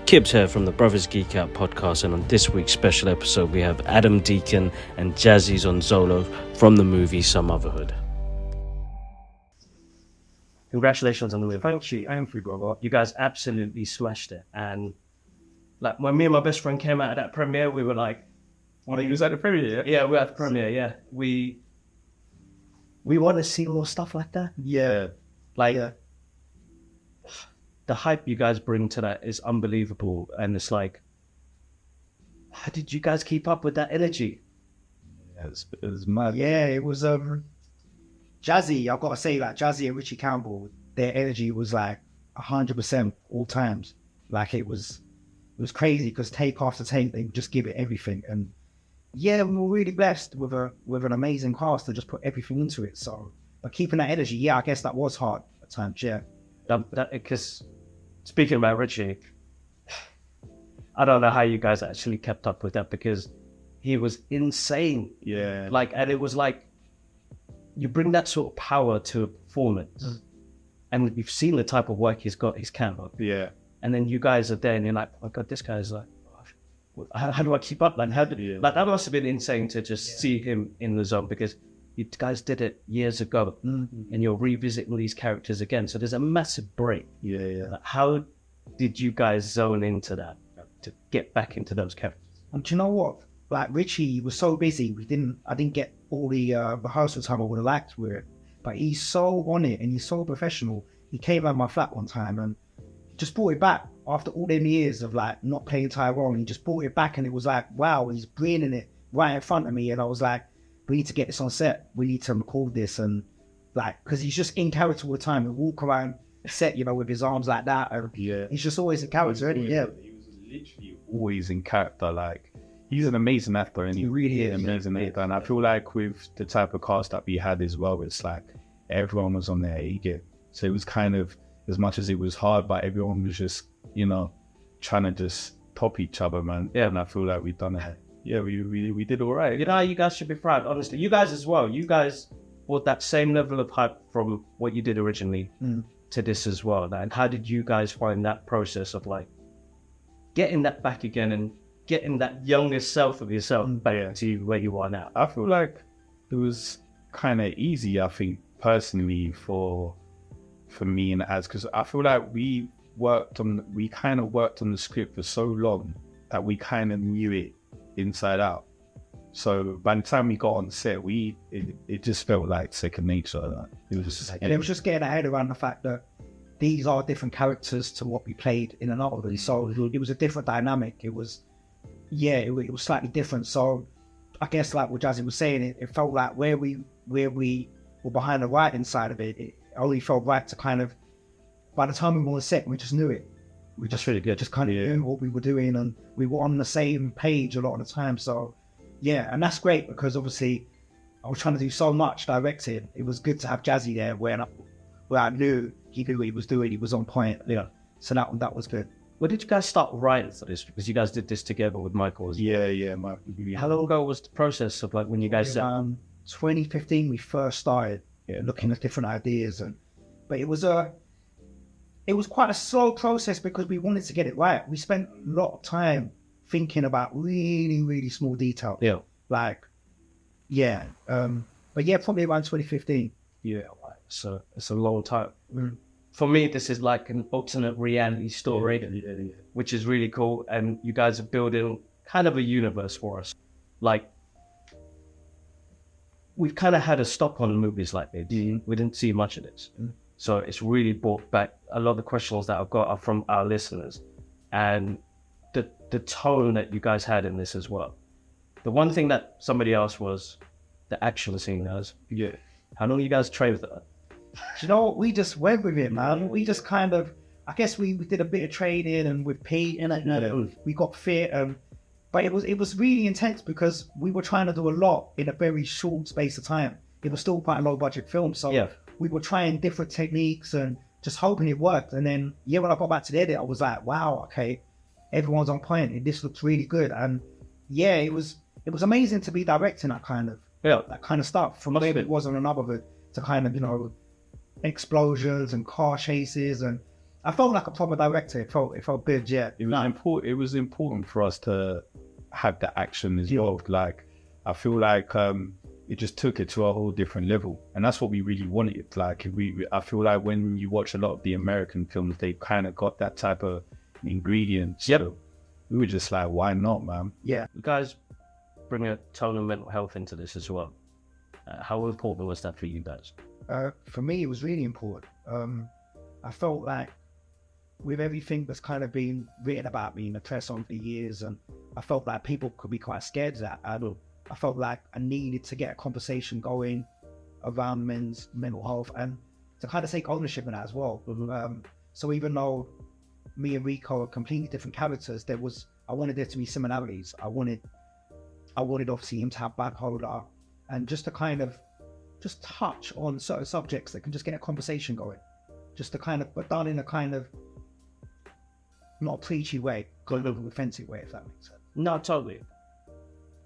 Kibbs here from the Brothers Geek-Out podcast, and on this week's special episode we have Adam, Deacon and Jazzie Zonzolo from the movie Sumotherhood. Congratulations on the movie. Thank you. I am free, brother. You guys absolutely smashed it. And like when me and my best friend came out of that premiere, we were like, "Oh, you was at the premiere?" Yeah, we were at the premiere. Yeah, we want to see more stuff like that. Yeah, The hype you guys bring to that is unbelievable, and it's like, how did you guys keep up with that energy? Yeah, it was mad. Yeah, it was Jazzie. I've got to say, like Jazzie and Richie Campbell, their energy was like 100% all times. Like it was crazy because take after take, they would just give it everything. And yeah, we were really blessed with an amazing cast to just put everything into it. So, but keeping that energy, yeah, I guess that was hard at times. Yeah, because speaking about Richie, I don't know how you guys actually kept up with that because he was insane. Yeah, and it was like you bring that sort of power to a performance, and we've seen the type of work he's got, his camera. Yeah, and then you guys are there, and you're like, oh my god, this guy's like, how do I keep up? Like, that must have been insane to just see him in the zone because you guys did it years ago, and you're revisiting these characters again. So there's a massive break. Yeah. Like, how did you guys zone into that to get back into those characters? And do you know what? Like Richie was so busy, I didn't get all the rehearsal time I would have liked with it. But he's so on it and he's so professional. He came out my flat one time and he just brought it back after all them years of like not playing Tyrone. He just brought it back and it was like, wow, he's bringing it right in front of me. And I was like, we need to get this on set. We need to record this. And like, because he's just in character all the time and walk around set, with his arms like that. And yeah. He's just always in character, isn't he? Yeah. He was literally always in character. Like, he's an amazing actor, and he really is. Amazing actor. And I feel like with the type of cast that we had as well, it's like everyone was on their A game. So it was kind of, as much as it was hard, but everyone was just, trying to just top each other, man. Yeah. And I feel like we've done it. Yeah, we did all right. You guys should be proud, honestly. You guys as well. You guys brought that same level of hype from what you did originally to this as well. And how did you guys find that process of like getting that back again and getting that younger self of yourself back to where you are now? I feel like it was kind of easy, I think, personally for me and Az, because I feel like we kind of worked on the script for so long that we kind of knew it inside out. So by the time we got on set, it just felt like second nature. Like, it was just, and it was just getting our head around the fact that these are different characters to what we played in another movie. So it was a different dynamic. It was slightly different. So I guess like what Jazzie was saying, it felt like where we were behind the writing side of it, it only felt right to kind of, by the time we were on set, we just knew it. We just really good. Just kind of knew what we were doing, and we were on the same page a lot of the time. So yeah, and that's great because obviously I was trying to do so much directing. It was good to have Jazzie there where I knew he knew what he was doing. He was on point. Yeah. So that was good. When did you guys start writing for this? Because you guys did this together with Michael. Yeah, Michael. How long ago was the process of like when you guys 2015 we first started looking at different ideas, but it was quite a slow process because we wanted to get it right. We spent a lot of time thinking about really, really small detail. Yeah. But yeah, probably around 2015. Yeah, so it's a long time. For me, this is like an alternate reality story, which is really cool. And you guys are building kind of a universe for us. Like, we've kind of had a stop on movies like this. We didn't see much of this. So it's really brought back a lot of the questions that I've got are from our listeners. And the tone that you guys had in this as well. The one thing that somebody asked was the action scene. Yeah. How long you guys trained with that? You know what? We just went with it, man. We just kind of, I guess we did a bit of training and with Pete and we got fit. But it was really intense because we were trying to do a lot in a very short space of time. It was still quite a low budget film. So we were trying different techniques and just hoping it worked. And then, when I got back to the edit, I was like, wow, okay, everyone's on point. And this looks really good. And yeah, it was amazing to be directing that kind of stuff. From where it was on another to kind of, explosions and car chases. And I felt like a proper director. It felt good, yeah. It was important. It was important for us to have the action as well. Like, I feel like it just took it to a whole different level, and that's what we really wanted. Like, I feel like when you watch a lot of the American films, they kind of got that type of ingredients. Yep. So we were just like, why not, man? Yeah. You guys bring a tone of mental health into this as well. How important was that for you guys? For me, it was really important. I felt like with everything that's kind of been written about me in the press over the years, and I felt like people could be quite scared of that. I felt like I needed to get a conversation going around men's mental health and to kind of take ownership of that as well. So even though me and Rico are completely different characters, I wanted there to be similarities. I wanted obviously him to have bipolar, and just to kind of just touch on certain subjects that can just get a conversation going, just to kind of, but done in a kind of not a preachy way, kind of offensive way, if that makes sense. No, totally.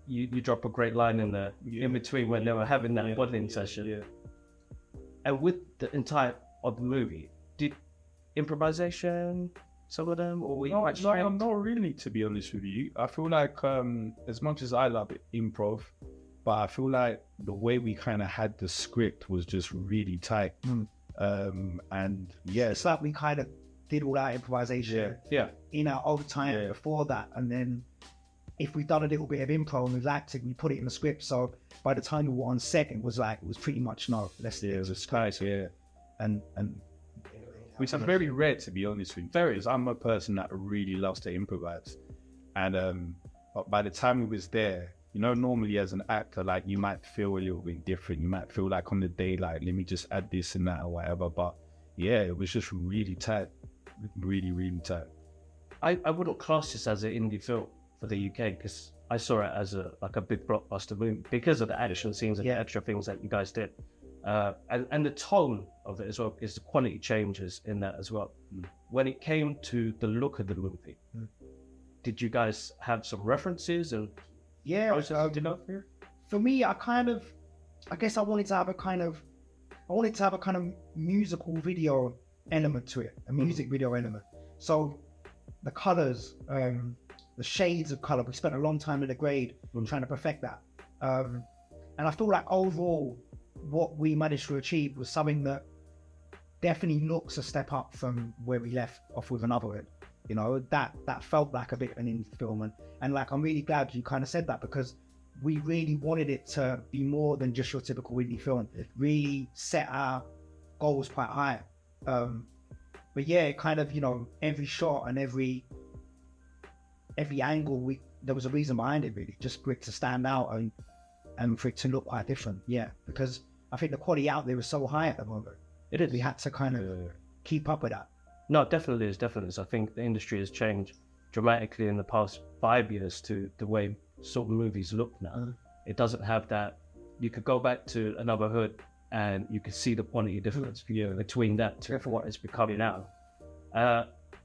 You drop a great line in there in between when they were having that bonding session. Yeah. And with the entire of the movie, did improvisation, some of them, or were you quite trained? Not really, to be honest with you. I feel like as much as I love improv, but I feel like the way we kind of had the script was just really tight. And yeah, It's like we kind of did all that improvisation in our overtime before that, and then if we've done a little bit of improv and we've acted, we put it in the script. So by the time we were on set, it was pretty much let's it was a nice, and which is very rare, to be honest with you. Because I'm a person that really loves to improvise, and but by the time we was there, you know, normally as an actor, like, you might feel a little bit different. You might feel like on the day, like, let me just add this and that or whatever. But yeah, it was just really tight, really, really tight. I wouldn't class this as an indie film for the UK, because I saw it as a big blockbuster movie because of the action scenes and the extra things that you guys did, and the tone of it as well, because the quality changes in that as well. When it came to the look of the movie, did you guys have some references and for me, I guess I wanted to have a kind of musical video element to it, a music video element. So the colors, the shades of color, we spent a long time in the grade trying to perfect that. And I feel like overall, what we managed to achieve was something that definitely looks a step up from where we left off with Anotherhood. You know, that felt like a bit of an indie film, and like, I'm really glad you kind of said that, because we really wanted it to be more than just your typical indie film. It really set our goals quite high. But yeah, it kind of, you know, every shot and every angle, there was a reason behind it, really, just for it to stand out and for it to look quite different. Yeah, because I think the quality out there is so high at the moment. It is. We had to kind of keep up with that. No, it definitely is. I think the industry has changed dramatically in the past 5 years to the way sort of movies look now. It doesn't have that. You could go back to Anotherhood and you could see the quality difference between that to what it's becoming now.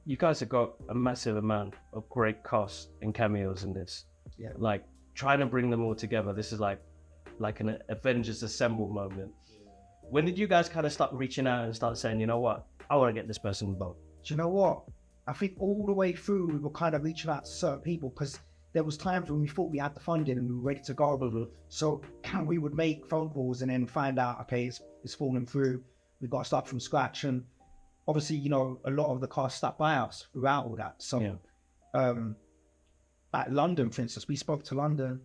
You guys have got a massive amount of great cast and cameos in this. Yeah, like trying to bring them all together. This is like an Avengers Assemble moment. When did you guys kind of start reaching out and start saying, you know what, I want to get this person involved? Do you know what? I think all the way through we were kind of reaching out to certain people, because there was times when we thought we had the funding and we were ready to go. So we would make phone calls and then find out, okay, it's falling through. We've got to start from scratch. And obviously, you know, a lot of the cast stuck by us throughout all that. So at London, for instance, we spoke to London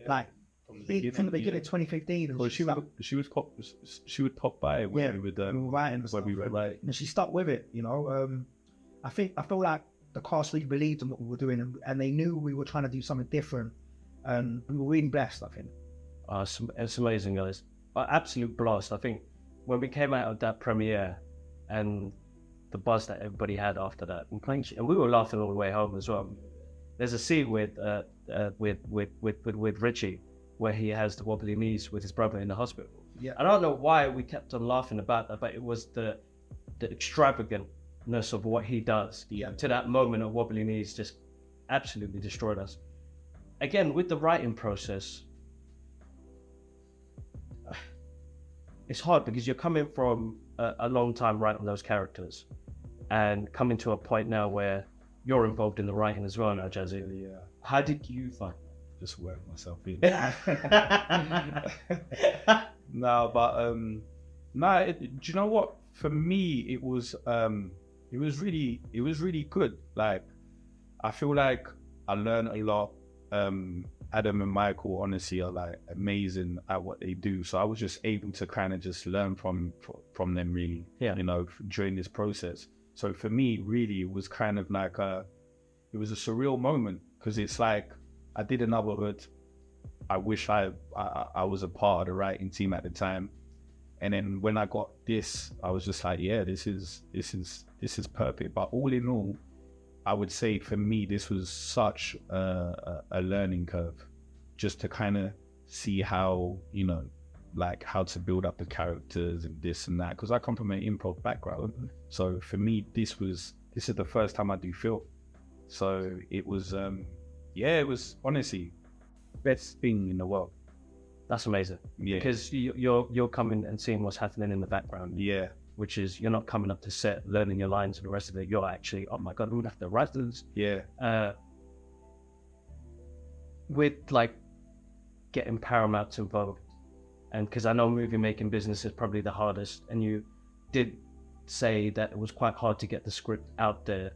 from the beginning of 2015. Well, she would pop by when we were writing. And she stuck with it, you know. I feel like the cast really believed in what we were doing, and they knew we were trying to do something different, and we were really blessed, I think. It's amazing, guys. Absolute blast. I think when we came out of that premiere and the buzz that everybody had after that, and we were laughing all the way home as well. There's a scene with Richie where he has the wobbly knees with his brother in the hospital. Yeah. I don't know why we kept on laughing about that, but it was the extravagantness of what he does to that moment of wobbly knees just absolutely destroyed us. Again, with the writing process, it's hard because you're coming from a long time writing those characters. and coming to a point now where you're involved in the writing as well now, Jazzie. Yeah. How did you find? Just work myself in. No, but do you know what? For me, it was really good. Like, I feel like I learned a lot. Adam and Michael honestly are like amazing at what they do. So I was just able to kind of just learn from them really, you know, during this process. So for me, really, it was kind of like it was a surreal moment, because it's like I did another hood. I wish I was a part of the writing team at the time. And then when I got this, I was just like, yeah, this is perfect. But all in all, I would say for me, this was such a learning curve, just to kind of see how, you know, like how to build up the characters and this and that. Because I come from an improv background, so for me, this is the first time I do film. So it was, it was honestly best thing in the world. That's amazing. Yeah, because you're coming and seeing what's happening in the background. Yeah. Which is, you're not coming up to set, learning your lines and the rest of it. You're actually, oh my God, we would have to write this. Yeah. With like getting Paramount involved, and because I know movie making business is probably the hardest, and you did say that it was quite hard to get the script out there,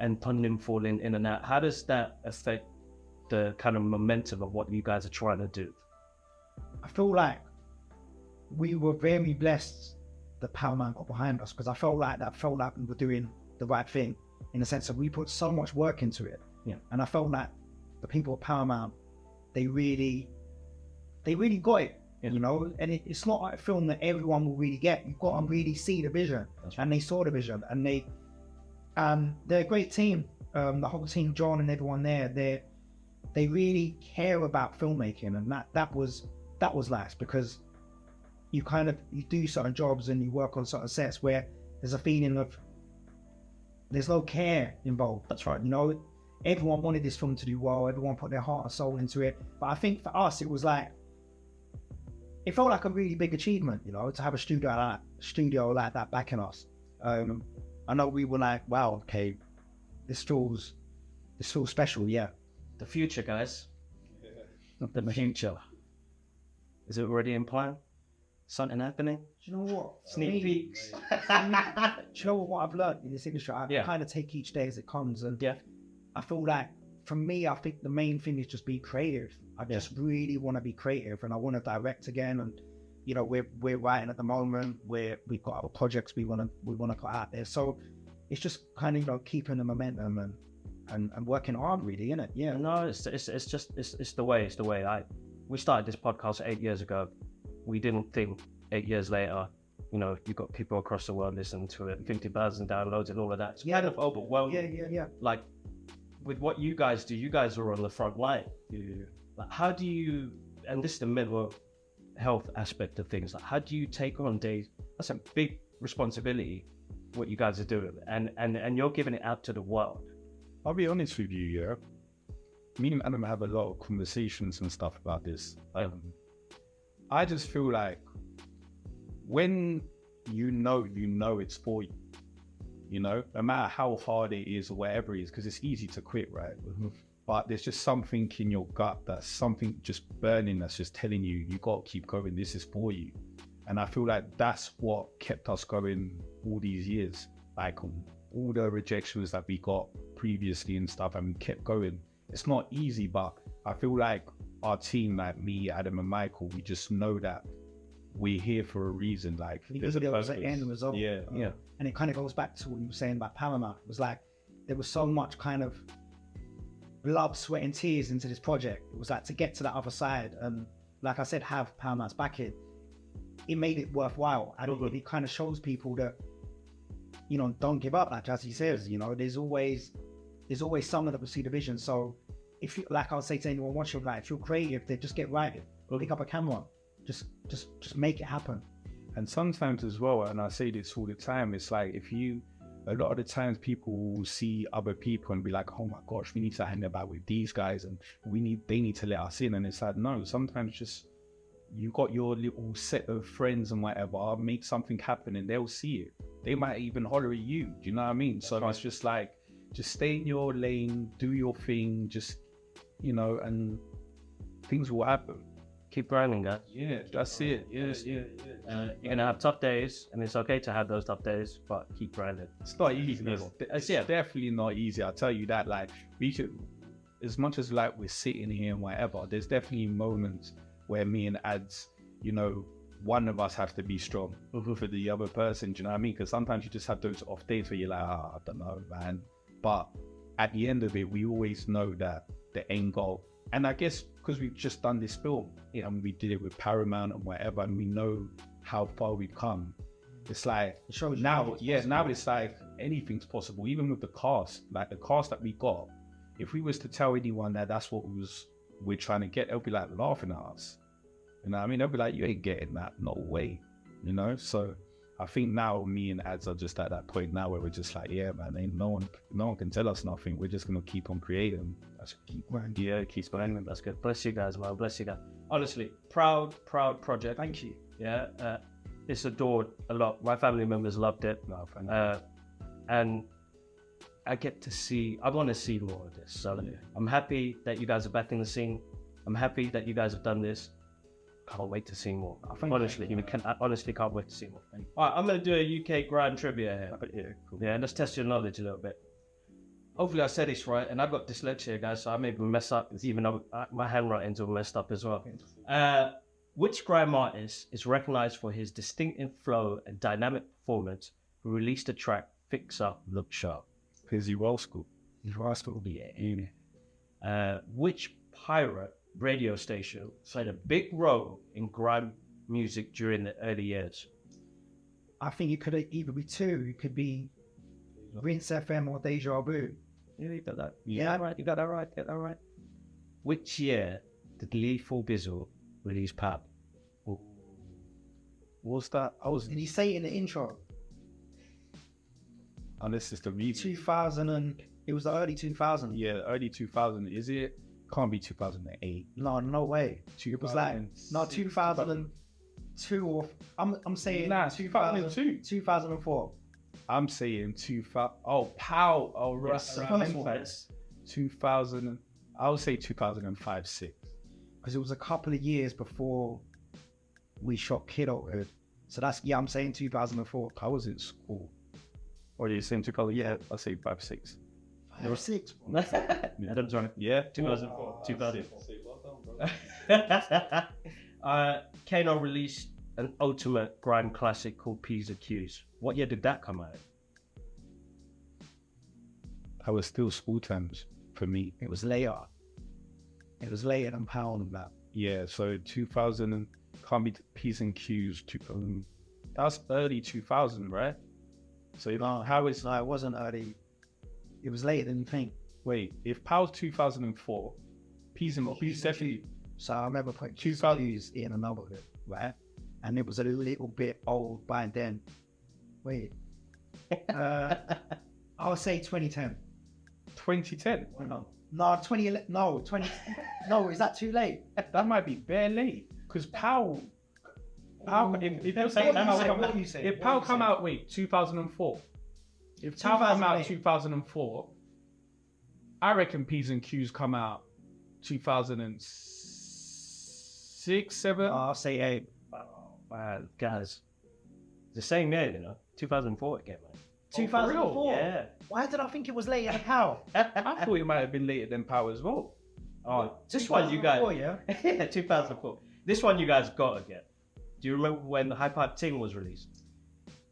and funding falling in and out. How does that affect the kind of momentum of what you guys are trying to do? I feel like we were very blessed that Paramount got behind us, because I felt like we were doing the right thing, in the sense that we put so much work into it. Yeah. And I felt like the people at Paramount, they really got it, you know. And it's not like a film that everyone will really get. You've got to really see the vision. That's right. And they saw the vision, and they're a great team. The whole team, John and everyone there, they really care about filmmaking, and that was nice, because you do certain jobs and you work on certain sets where there's a feeling of there's no care involved. That's right. You know, everyone wanted this film to do well. Everyone put their heart and soul into it. But I think for us, it felt like a really big achievement, you know, to have a studio like that backing us. I know we were like, wow, okay, this feels special. Yeah. The future, guys. Not the future. Is it already in plan? Something happening? Do you know what? Sneak peeks. Do you know what I've learned in this industry? I kind of take each day as it comes, and I feel like, for me, I think the main thing is just be creative. I just really want to be creative, and I want to direct again. And you know, we're writing at the moment. We've got other projects we want to put out there. So it's just kind of, you know, keeping the momentum and working hard, really, isn't it? Yeah. No, it's the way. We started this podcast 8 years ago. We didn't think 8 years later, you know, you've got people across the world listening to it, 50,000 downloads and all of that. It's kind of overwhelming. Yeah. Like, with what you guys do, you guys are on the front line. Like, how do you, and this is the mental health aspect of things, like, how do you take on days? That's a big responsibility, what you guys are doing, and you're giving it out to the world. I'll be honest with you, yeah. Me and Adam have a lot of conversations and stuff about this. I just feel like when you know it's for you, you know, no matter how hard it is or whatever it is, because it's easy to quit, right? Mm-hmm. But there's just something in your gut, that's something just burning, that's just telling you, you got to keep going, this is for you. And I feel like that's what kept us going all these years, like all the rejections that we got previously and stuff, and we kept going. It's not easy, but I feel like our team, like me, Adam and Michael, we just know that we're here for a reason. Like, there's a purpose. The end result. Yeah. And it kind of goes back to what you were saying about Paramount. It was like, there was so much kind of blood, sweat and tears into this project. It was like, to get to that other side, and like I said, have Paramount's backing, it made it worthwhile. And it kind of shows people that, you know, don't give up, like Jazzie says. You know, there's always someone that will see the vision. So if you, like I would say to anyone watching, like, if you're creative, then just get writing. Pick up a camera. Just make it happen. And sometimes as well, and I say this all the time, it's like, a lot of the times people will see other people and be like, oh my gosh, we need to hang about with these guys, and they need to let us in. And it's like, no, sometimes just you got your little set of friends and whatever, make something happen and they'll see it. They might even holler at you. Do you know what I mean? So it's just like, just stay in your lane, do your thing, just, you know, and things will happen. Keep grinding, guys. Yeah, that's it. Yes, yeah. You're gonna have tough days, and it's okay to have those tough days, but keep grinding. It's not easy. It's definitely not easy. I'll tell you that. Like, we should, as much as like we're sitting here and whatever, there's definitely moments where me and Ads, you know, one of us has to be strong for the other person. Do you know what I mean? Because sometimes you just have those off days where you're like, I don't know, man. But at the end of it, we always know that the end goal. And I guess because we've just done this film, and we did it with Paramount and whatever, and we know how far we've come. It's like now it's like anything's possible. Even with the cast, like the cast that we got, if we was to tell anyone that that's what we're trying to get, they'll be like laughing at us. You know what I mean? They'll be like, you ain't getting that, no way. You know? So I think now me and Ads are just at that point now where we're just like, yeah, man, ain't no one can tell us nothing. We're just gonna keep on creating. That's keep grinding. Yeah, keep grinding. That's good. Bless you guys, man. Bless you guys. Honestly, proud project. Thank you. Yeah, it's adored a lot. My family members loved it. No, thank you. And I get to see. I want to see more of this. So I'm happy that you guys are back in the scene. I'm happy that you guys have done this. Can't wait to see more. I honestly can't wait to see more. All right, I'm going to do a UK grind trivia here. Yeah, cool. Yeah, let's test your knowledge a little bit. Hopefully I said this right, and I've got dyslexia, guys, so I may mess up, even though my handwriting's all messed up as well. Which grime artist is recognized for his distinctive flow and dynamic performance who released the track Fix Up, Look Sharp? Fizzy Rascal. Yeah. Which pirate radio station played a big role in grime music during the early years? I think it could either be two. It could be Rinse FM or Deja Vu. Yeah, you got that. Yeah, right. You got that right. Get that right. Which year did Lethal Bizzle release Pap? What's that? Did he say it in the intro? Unless it's the remix. 2000 it was the early 2000s. Yeah, early 2000. Is it? Can't be 2008. No way. It was like 2002 or I'm saying 2002. 2004. I'm saying 2000. Oh, pow. Oh, right. 2000. I would say 2005, 6. Because it was a couple of years before we shot Kidulthood. So that's, I'm saying 2004. I was in school. Or are you saying 2000? Yeah, I'll say 5, 6. 5, 6. Adam's right. Yeah, 2004. 2004. Kano released an ultimate grime classic called P's and Q's. What year did that come out? I was still school times for me. It was later. It was later than Pound and that. Yeah, so 2000 can't be P's and Q's. That's early 2000, right? So how is it wasn't early. It was later than you think. Wait, if Powell's 2004, P's and Q's definitely. So I remember putting 2000s in another bit, right? And it was a little bit old by then. Wait. I would say 2010. 2010? No, 2011. No, 20. No, is that too late? That might be bare late. Because Powell, if Powell come out, wait, 2004. If Powell come out 2004, I reckon P's and Q's come out 2006, 7. I'll say 8. Oh, man, guys. The same year, you know. 2004 it came out. 2004? Yeah. Why did I think it was later than Powell? I thought it might have been later than Powell as well. Oh, this one you guys. Yeah. Yeah, 2004. This one you guys got to get. Do you remember when the Hype Hype Ting was released?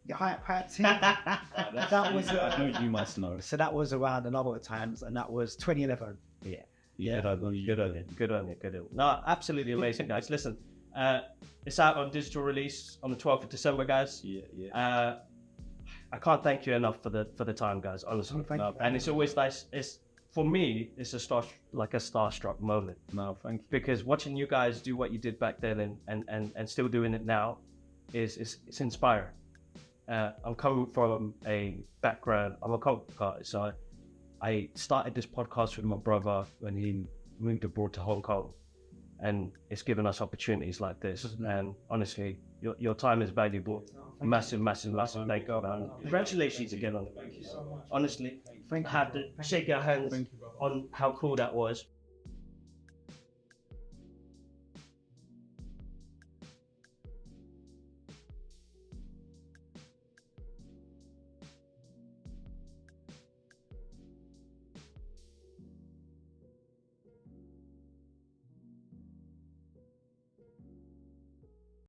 The Hype Hype Ting. That was. I know you must know. So that was around another times, and that was 2011. Yeah. Good on you. No, absolutely amazing, guys. Listen, it's out on digital release on the 12th of December, guys. Yeah. I can't thank you enough for the time, guys. Honestly, and it's always nice. It's for me, it's a starstruck moment. No, thank you. Because watching you guys do what you did back then and still doing it now it's inspiring. I'm coming from a background. I'm a comic artist, so I started this podcast with my brother when he moved abroad to Hong Kong, and it's given us opportunities like this. And honestly, your time is valuable. Massive thank you, man. Congratulations again on it. Thank you so much. Honestly, have to shake our hands on how cool that was.